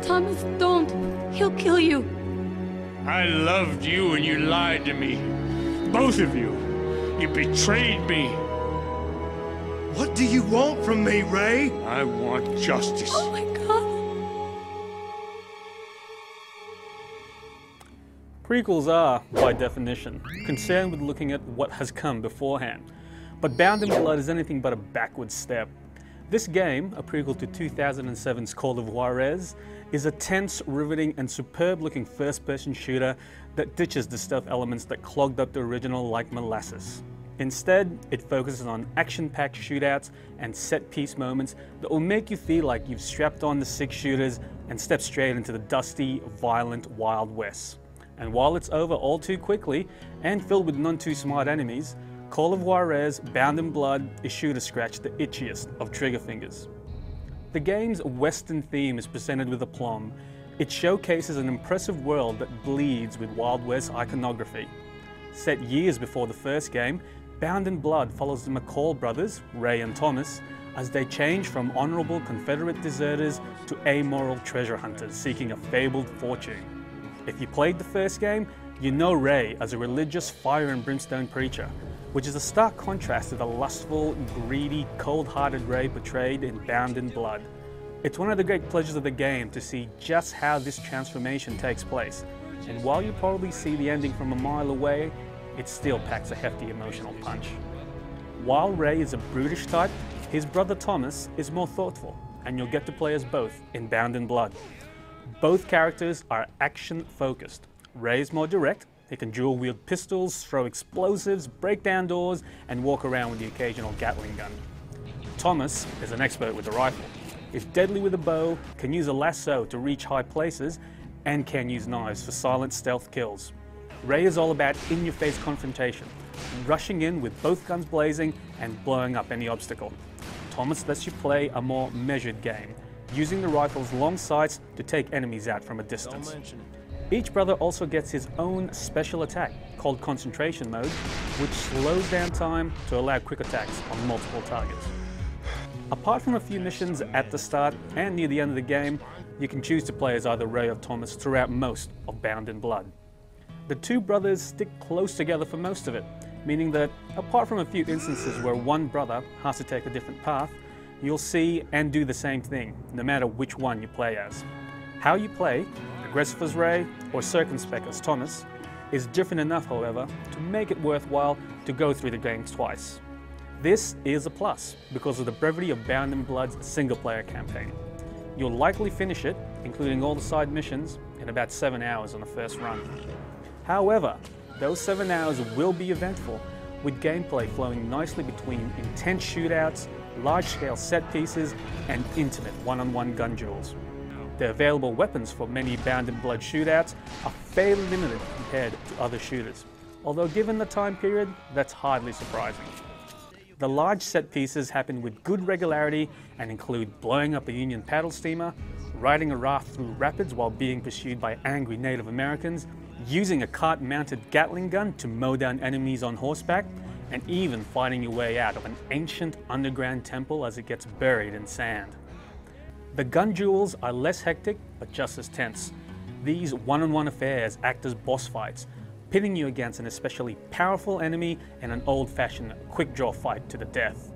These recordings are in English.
Thomas, don't. He'll kill you. I loved you and you lied to me. Both of you. You betrayed me. What do you want from me, Ray? I want justice. Oh my God. Prequels are, by definition, concerned with looking at what has come beforehand. But Bound in Blood is anything but a backward step. This game, a prequel to 2007's Call of Juarez, is a tense, riveting and superb-looking first-person shooter that ditches the stealth elements that clogged up the original like molasses. Instead, it focuses on action-packed shootouts and set-piece moments that will make you feel like you've strapped on the 6 shooters and stepped straight into the dusty, violent Wild West. And while it's over all too quickly and filled with none-too-smart enemies, Call of Juarez Bound in Blood is sure to scratch the itchiest of trigger fingers. The game's Western theme is presented with aplomb. It showcases an impressive world that bleeds with Wild West iconography. Set years before the first game, Bound in Blood follows the McCall brothers, Ray and Thomas, as they change from honorable Confederate deserters to amoral treasure hunters seeking a fabled fortune. If you played the first game, you know Ray as a religious fire and brimstone preacher, which is a stark contrast to the lustful, greedy, cold-hearted Ray portrayed in Bound in Blood. It's one of the great pleasures of the game to see just how this transformation takes place, and while you probably see the ending from a mile away, it still packs a hefty emotional punch. While Ray is a brutish type, his brother Thomas is more thoughtful, and you'll get to play as both in Bound in Blood. Both characters are action-focused. Ray is more direct. He can dual-wield pistols, throw explosives, break down doors, and walk around with the occasional Gatling gun. Thomas is an expert with a rifle. He's deadly with a bow, can use a lasso to reach high places, and can use knives for silent stealth kills. Ray is all about in-your-face confrontation, rushing in with both guns blazing and blowing up any obstacle. Thomas lets you play a more measured game, using the rifle's long sights to take enemies out from a distance. Each brother also gets his own special attack, called Concentration Mode, which slows down time to allow quick attacks on multiple targets. Apart from a few missions at the start and near the end of the game, you can choose to play as either Ray or Thomas throughout most of Bound in Blood. The two brothers stick close together for most of it, meaning that apart from a few instances where one brother has to take a different path, you'll see and do the same thing, no matter which one you play as. How you play, aggressive as Ray or circumspect as Thomas, is different enough, however, to make it worthwhile to go through the game twice. This is a plus because of the brevity of Bound in Blood's single-player campaign. You'll likely finish it, including all the side missions, in about 7 hours on the first run. However, those 7 hours will be eventful, with gameplay flowing nicely between intense shootouts, large-scale set pieces, and intimate one-on-one gun duels. The available weapons for many Bound in Blood shootouts are fairly limited compared to other shooters, although given the time period, that's hardly surprising. The large set pieces happen with good regularity and include blowing up a Union paddle steamer, riding a raft through rapids while being pursued by angry Native Americans, using a cart-mounted Gatling gun to mow down enemies on horseback, and even fighting your way out of an ancient underground temple as it gets buried in sand. The gun duels are less hectic, but just as tense. These one-on-one affairs act as boss fights, pitting you against an especially powerful enemy in an old-fashioned quick-draw fight to the death.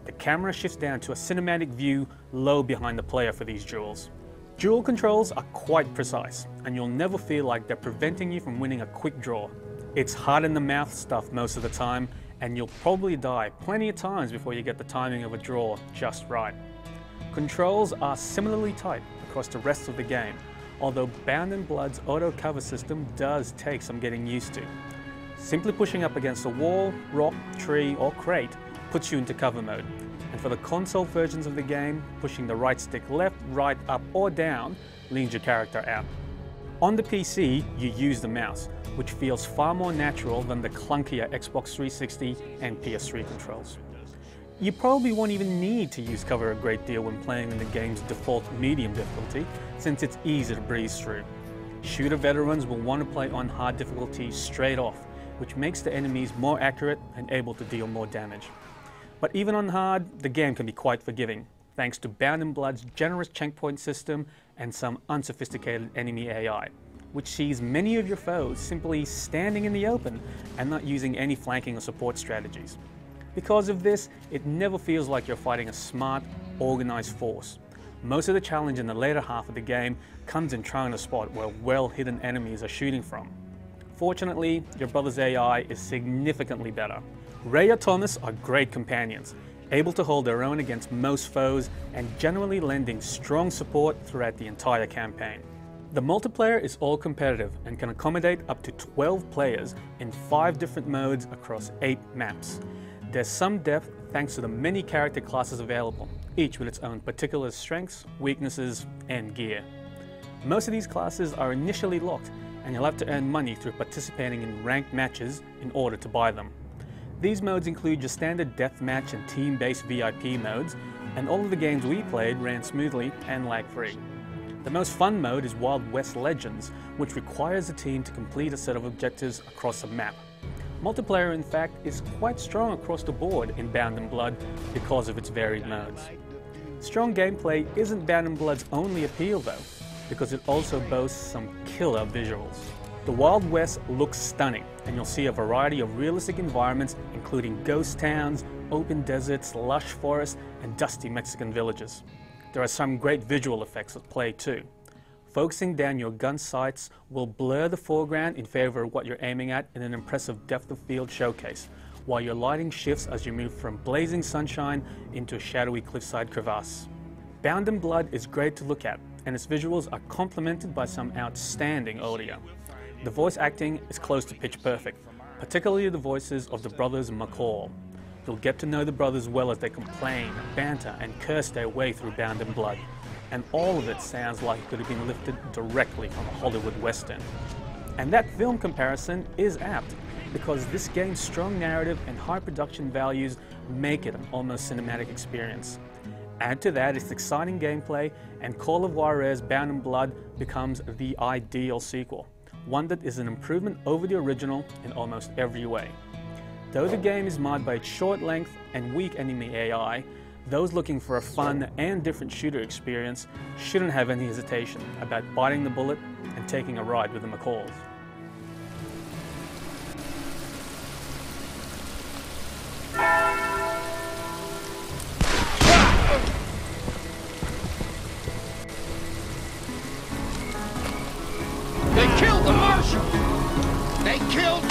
The camera shifts down to a cinematic view low behind the player for these duels. Duel controls are quite precise, and you'll never feel like they're preventing you from winning a quick draw. It's hard-in-the-mouth stuff most of the time, and you'll probably die plenty of times before you get the timing of a draw just right. Controls are similarly tight across the rest of the game, although Bound in Blood's auto cover system does take some getting used to. Simply pushing up against a wall, rock, tree, or crate puts you into cover mode, and for the console versions of the game, pushing the right stick left, right, up, or down leans your character out. On the PC, you use the mouse, which feels far more natural than the clunkier Xbox 360 and PS3 controls. You probably won't even need to use cover a great deal when playing in the game's default medium difficulty, since it's easy to breeze through. Shooter veterans will want to play on hard difficulty straight off, which makes the enemies more accurate and able to deal more damage. But even on hard, the game can be quite forgiving, thanks to Bound in Blood's generous checkpoint system and some unsophisticated enemy AI, which sees many of your foes simply standing in the open and not using any flanking or support strategies. Because of this, it never feels like you're fighting a smart, organized force. Most of the challenge in the later half of the game comes in trying to spot where well-hidden enemies are shooting from. Fortunately, your brother's AI is significantly better. Ray or Thomas are great companions, able to hold their own against most foes and generally lending strong support throughout the entire campaign. The multiplayer is all competitive and can accommodate up to 12 players in 5 different modes across 8 maps. There's some depth thanks to the many character classes available, each with its own particular strengths, weaknesses, and gear. Most of these classes are initially locked, and you'll have to earn money through participating in ranked matches in order to buy them. These modes include your standard deathmatch and team-based VIP modes, and all of the games we played ran smoothly and lag-free. The most fun mode is Wild West Legends, which requires a team to complete a set of objectives across a map. Multiplayer, in fact, is quite strong across the board in Bound in Blood because of its varied modes. Strong gameplay isn't Bound in Blood's only appeal though, because it also boasts some killer visuals. The Wild West looks stunning, and you'll see a variety of realistic environments including ghost towns, open deserts, lush forests, and dusty Mexican villages. There are some great visual effects at play too. Focusing down your gun sights will blur the foreground in favor of what you're aiming at in an impressive depth of field showcase, while your lighting shifts as you move from blazing sunshine into a shadowy cliffside crevasse. Bound in Blood is great to look at, and its visuals are complemented by some outstanding audio. The voice acting is close to pitch perfect, particularly the voices of the brothers McCall. You'll get to know the brothers well as they complain, banter, and curse their way through Bound in Blood. And all of it sounds like it could have been lifted directly from a Hollywood Western. And that film comparison is apt, because this game's strong narrative and high production values make it an almost cinematic experience. Add to that its exciting gameplay, and Call of Juarez Bound in Blood becomes the ideal sequel, one that is an improvement over the original in almost every way. Though the game is marred by its short length and weak enemy AI, those looking for a fun and different shooter experience shouldn't have any hesitation about biting the bullet and taking a ride with the McCalls. They killed the marshal! They killed